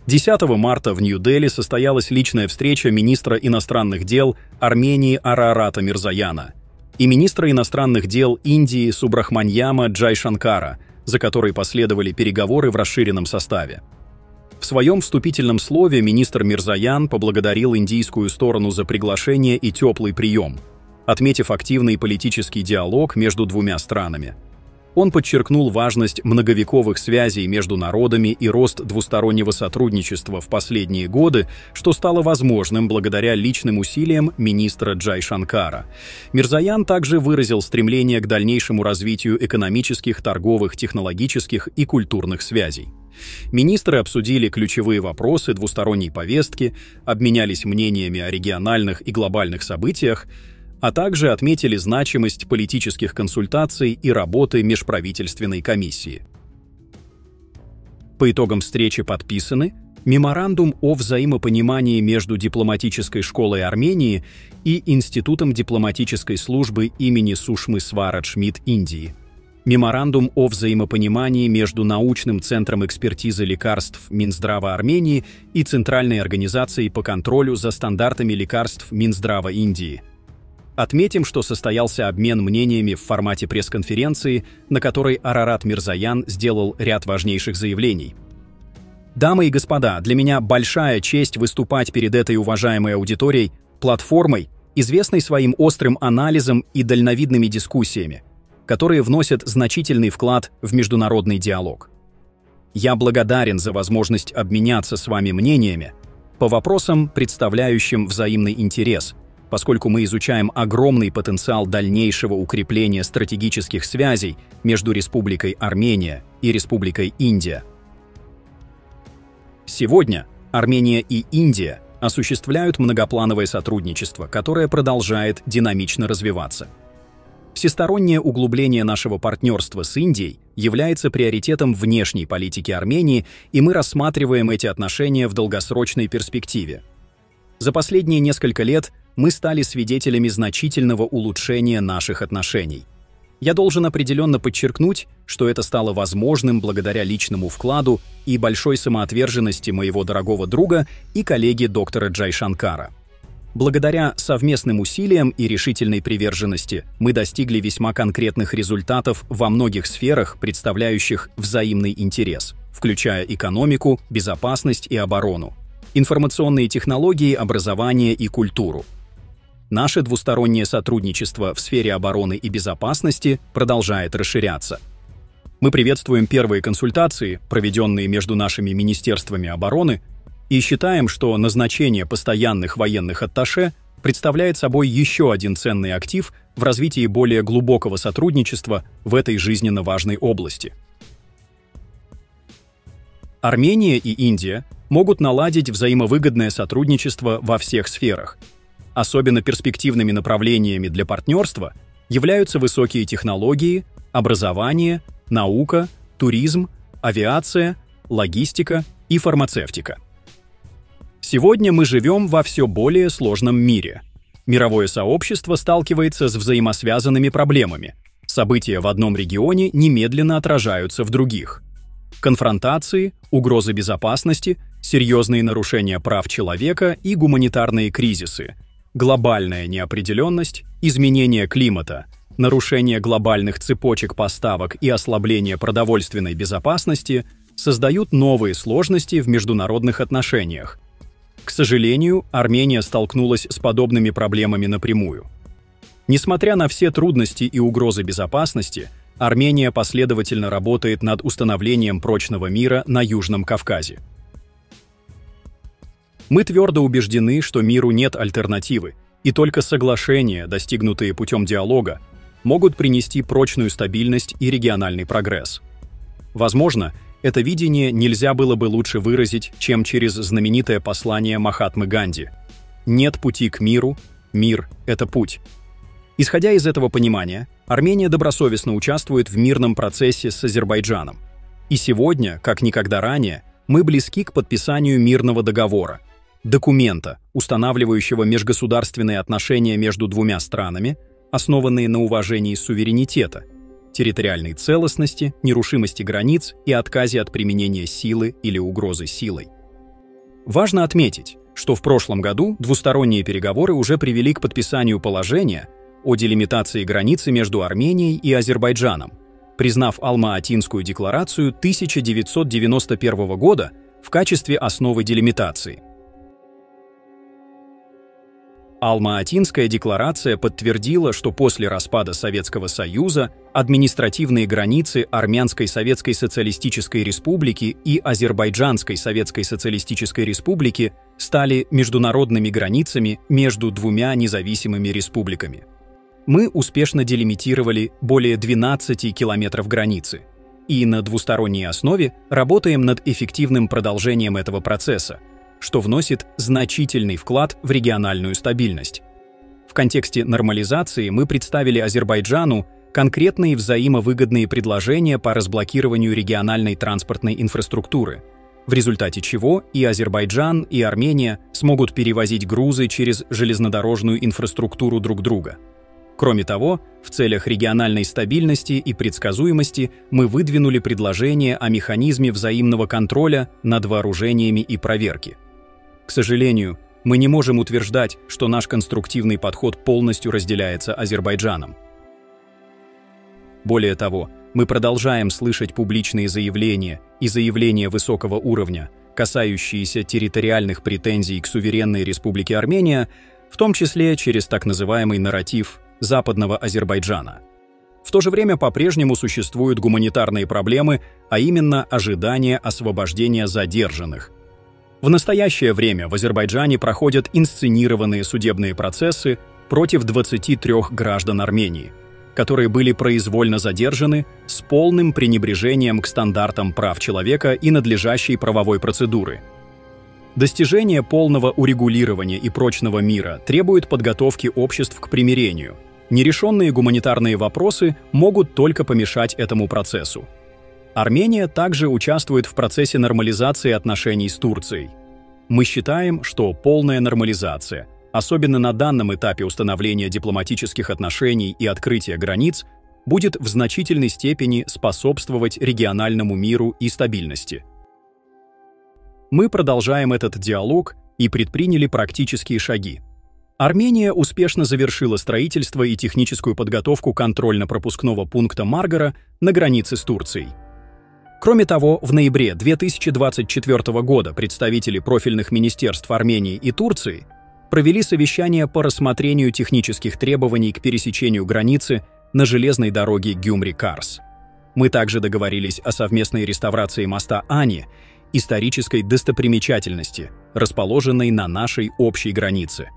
10 марта в Нью-Дели состоялась личная встреча министра иностранных дел Армении Арарата Мирзояна и министра иностранных дел Индии Субрахманьяма Джайшанкара, за которой последовали переговоры в расширенном составе. В своем вступительном слове министр Мирзоян поблагодарил индийскую сторону за приглашение и теплый прием, отметив активный политический диалог между двумя странами. Он подчеркнул важность многовековых связей между народами и рост двустороннего сотрудничества в последние годы, что стало возможным благодаря личным усилиям министра Джайшанкара. Мирзоян также выразил стремление к дальнейшему развитию экономических, торговых, технологических и культурных связей. Министры обсудили ключевые вопросы двусторонней повестки, обменялись мнениями о региональных и глобальных событиях, а также отметили значимость политических консультаций и работы межправительственной комиссии. По итогам встречи подписаны меморандум о взаимопонимании между дипломатической школой Армении и Институтом дипломатической службы имени Сушмы Сварадж МИД Индии, меморандум о взаимопонимании между научным центром экспертизы лекарств Минздрава Армении и Центральной организацией по контролю за стандартами лекарств Минздрава Индии. Отметим, что состоялся обмен мнениями в формате пресс-конференции, на которой Арарат Мирзоян сделал ряд важнейших заявлений. Дамы и господа, для меня большая честь выступать перед этой уважаемой аудиторией, платформой, известной своим острым анализом и дальновидными дискуссиями, которые вносят значительный вклад в международный диалог. Я благодарен за возможность обменяться с вами мнениями по вопросам, представляющим взаимный интерес, поскольку мы изучаем огромный потенциал дальнейшего укрепления стратегических связей между Республикой Армения и Республикой Индия. Сегодня Армения и Индия осуществляют многоплановое сотрудничество, которое продолжает динамично развиваться. Всестороннее углубление нашего партнерства с Индией является приоритетом внешней политики Армении, и мы рассматриваем эти отношения в долгосрочной перспективе. За последние несколько лет мы стали свидетелями значительного улучшения наших отношений. Я должен определенно подчеркнуть, что это стало возможным благодаря личному вкладу и большой самоотверженности моего дорогого друга и коллеги доктора Джайшанкара. Благодаря совместным усилиям и решительной приверженности мы достигли весьма конкретных результатов во многих сферах, представляющих взаимный интерес, включая экономику, безопасность и оборону, информационные технологии, образование и культуру. Наше двустороннее сотрудничество в сфере обороны и безопасности продолжает расширяться. Мы приветствуем первые консультации, проведенные между нашими министерствами обороны, и считаем, что назначение постоянных военных атташе представляет собой еще один ценный актив в развитии более глубокого сотрудничества в этой жизненно важной области. Армения и Индия могут наладить взаимовыгодное сотрудничество во всех сферах. Особенно перспективными направлениями для партнерства являются высокие технологии, образование, наука, туризм, авиация, логистика и фармацевтика. Сегодня мы живем во все более сложном мире. Мировое сообщество сталкивается с взаимосвязанными проблемами. События в одном регионе немедленно отражаются в других. Конфронтации, угрозы безопасности, серьезные нарушения прав человека и гуманитарные кризисы, глобальная неопределенность, изменение климата, нарушение глобальных цепочек поставок и ослабление продовольственной безопасности создают новые сложности в международных отношениях. К сожалению, Армения столкнулась с подобными проблемами напрямую. Несмотря на все трудности и угрозы безопасности, Армения последовательно работает над установлением прочного мира на Южном Кавказе. Мы твердо убеждены, что миру нет альтернативы, и только соглашения, достигнутые путем диалога, могут принести прочную стабильность и региональный прогресс. Возможно, это видение нельзя было бы лучше выразить, чем через знаменитое послание Махатмы Ганди: «Нет пути к миру, мир — это путь». Исходя из этого понимания, Армения добросовестно участвует в мирном процессе с Азербайджаном. И сегодня, как никогда ранее, мы близки к подписанию мирного договора, документа, устанавливающего межгосударственные отношения между двумя странами, основанные на уважении суверенитета, территориальной целостности, нерушимости границ и отказе от применения силы или угрозы силой. Важно отметить, что в прошлом году двусторонние переговоры уже привели к подписанию положения о делимитации границы между Арменией и Азербайджаном, признав Алма-Атинскую декларацию 1991 года в качестве основы делимитации. Алма-Атинская декларация подтвердила, что после распада Советского Союза административные границы Армянской Советской Социалистической Республики и Азербайджанской Советской Социалистической Республики стали международными границами между двумя независимыми республиками. Мы успешно делимитировали более 12 километров границы и на двусторонней основе работаем над эффективным продолжением этого процесса, что вносит значительный вклад в региональную стабильность. В контексте нормализации мы представили Азербайджану конкретные взаимовыгодные предложения по разблокированию региональной транспортной инфраструктуры, в результате чего и Азербайджан, и Армения смогут перевозить грузы через железнодорожную инфраструктуру друг друга. Кроме того, в целях региональной стабильности и предсказуемости мы выдвинули предложение о механизме взаимного контроля над вооружениями и проверки. К сожалению, мы не можем утверждать, что наш конструктивный подход полностью разделяется Азербайджаном. Более того, мы продолжаем слышать публичные заявления и заявления высокого уровня, касающиеся территориальных претензий к суверенной Республике Армения, в том числе через так называемый нарратив Западного Азербайджана. В то же время по-прежнему существуют гуманитарные проблемы, а именно ожидание освобождения задержанных. В настоящее время в Азербайджане проходят инсценированные судебные процессы против 23 граждан Армении, которые были произвольно задержаны с полным пренебрежением к стандартам прав человека и надлежащей правовой процедуры. Достижение полного урегулирования и прочного мира требует подготовки обществ к примирению. Нерешенные гуманитарные вопросы могут только помешать этому процессу. Армения также участвует в процессе нормализации отношений с Турцией. Мы считаем, что полная нормализация, особенно на данном этапе установления дипломатических отношений и открытия границ, будет в значительной степени способствовать региональному миру и стабильности. Мы продолжаем этот диалог и предприняли практические шаги. Армения успешно завершила строительство и техническую подготовку контрольно-пропускного пункта Маргара на границе с Турцией. Кроме того, в ноябре 2024 года представители профильных министерств Армении и Турции провели совещание по рассмотрению технических требований к пересечению границы на железной дороге Гюмри-Карс. Мы также договорились о совместной реставрации моста Ани, исторической достопримечательности, расположенной на нашей общей границе.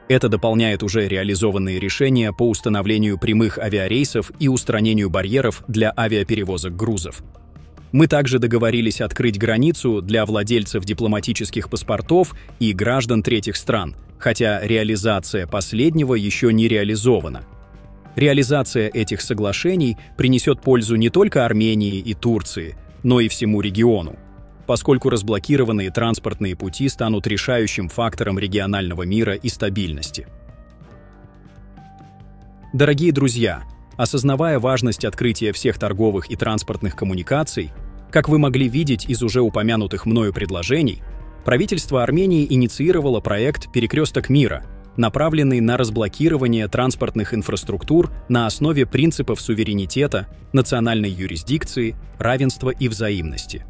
Это дополняет уже реализованные решения по установлению прямых авиарейсов и устранению барьеров для авиаперевозок грузов. Мы также договорились открыть границу для владельцев дипломатических паспортов и граждан третьих стран, хотя реализация последнего еще не реализована. Реализация этих соглашений принесет пользу не только Армении и Турции, но и всему региону, поскольку разблокированные транспортные пути станут решающим фактором регионального мира и стабильности. Дорогие друзья, осознавая важность открытия всех торговых и транспортных коммуникаций, как вы могли видеть из уже упомянутых мною предложений, правительство Армении инициировало проект «Перекресток мира», направленный на разблокирование транспортных инфраструктур на основе принципов суверенитета, национальной юрисдикции, равенства и взаимности.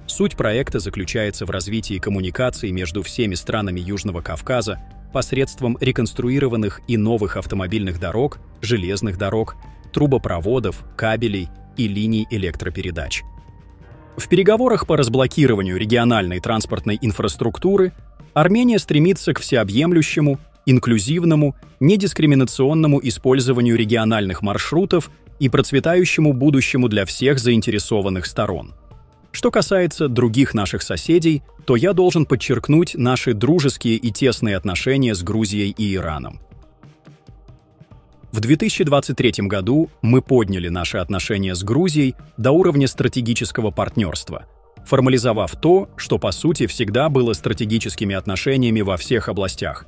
Суть проекта заключается в развитии коммуникаций между всеми странами Южного Кавказа посредством реконструированных и новых автомобильных дорог, железных дорог, трубопроводов, кабелей и линий электропередач. В переговорах по разблокированию региональной транспортной инфраструктуры Армения стремится к всеобъемлющему, инклюзивному, недискриминационному использованию региональных маршрутов и процветающему будущему для всех заинтересованных сторон. Что касается других наших соседей, то я должен подчеркнуть наши дружеские и тесные отношения с Грузией и Ираном. В 2023 году мы подняли наши отношения с Грузией до уровня стратегического партнерства, формализовав то, что по сути всегда было стратегическими отношениями во всех областях.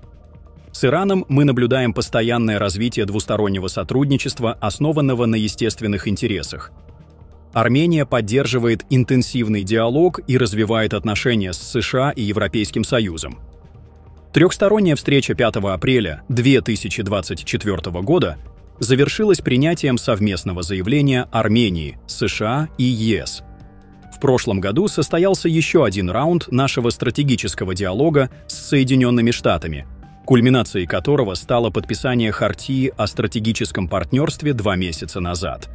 С Ираном мы наблюдаем постоянное развитие двустороннего сотрудничества, основанного на естественных интересах. Армения поддерживает интенсивный диалог и развивает отношения с США и Европейским Союзом. Трехсторонняя встреча 5 апреля 2024 года завершилась принятием совместного заявления Армении, США и ЕС. В прошлом году состоялся еще один раунд нашего стратегического диалога с Соединенными Штатами, кульминацией которого стало подписание Хартии о стратегическом партнерстве 2 месяца назад.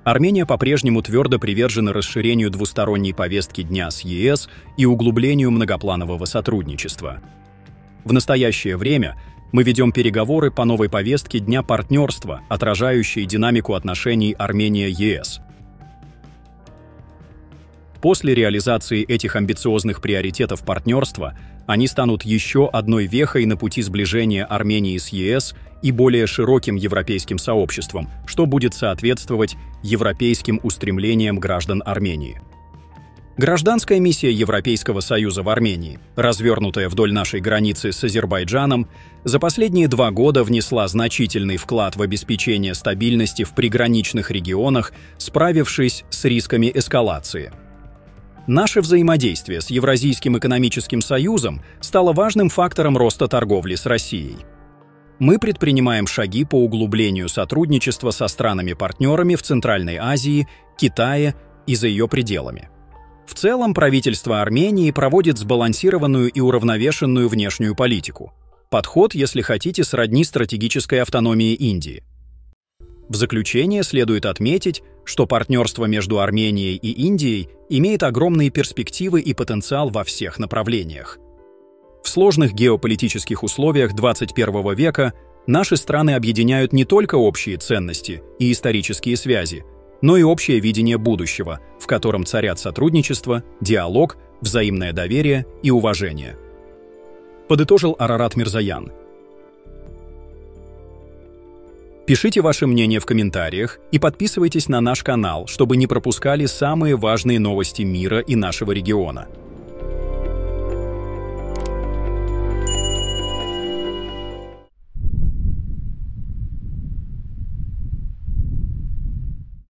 Армения по-прежнему твердо привержена расширению двусторонней повестки дня с ЕС и углублению многопланового сотрудничества. В настоящее время мы ведем переговоры по новой повестке Дня партнерства, отражающей динамику отношений Армения-ЕС. После реализации этих амбициозных приоритетов партнерства они станут еще одной вехой на пути сближения Армении с ЕС и более широким европейским сообществом, что будет соответствовать европейским устремлениям граждан Армении. Гражданская миссия Европейского Союза в Армении, развернутая вдоль нашей границы с Азербайджаном, за последние 2 года внесла значительный вклад в обеспечение стабильности в приграничных регионах, справившись с рисками эскалации. Наше взаимодействие с Евразийским экономическим союзом стало важным фактором роста торговли с Россией. Мы предпринимаем шаги по углублению сотрудничества со странами-партнерами в Центральной Азии, Китае и за ее пределами. В целом, правительство Армении проводит сбалансированную и уравновешенную внешнюю политику. Подход, если хотите, сродни стратегической автономии Индии. В заключение следует отметить, что партнерство между Арменией и Индией имеет огромные перспективы и потенциал во всех направлениях. В сложных геополитических условиях 21 века наши страны объединяют не только общие ценности и исторические связи, но и общее видение будущего, в котором царят сотрудничество, диалог, взаимное доверие и уважение. Подытожил Арарат Мирзоян. Пишите ваше мнение в комментариях и подписывайтесь на наш канал, чтобы не пропускали самые важные новости мира и нашего региона.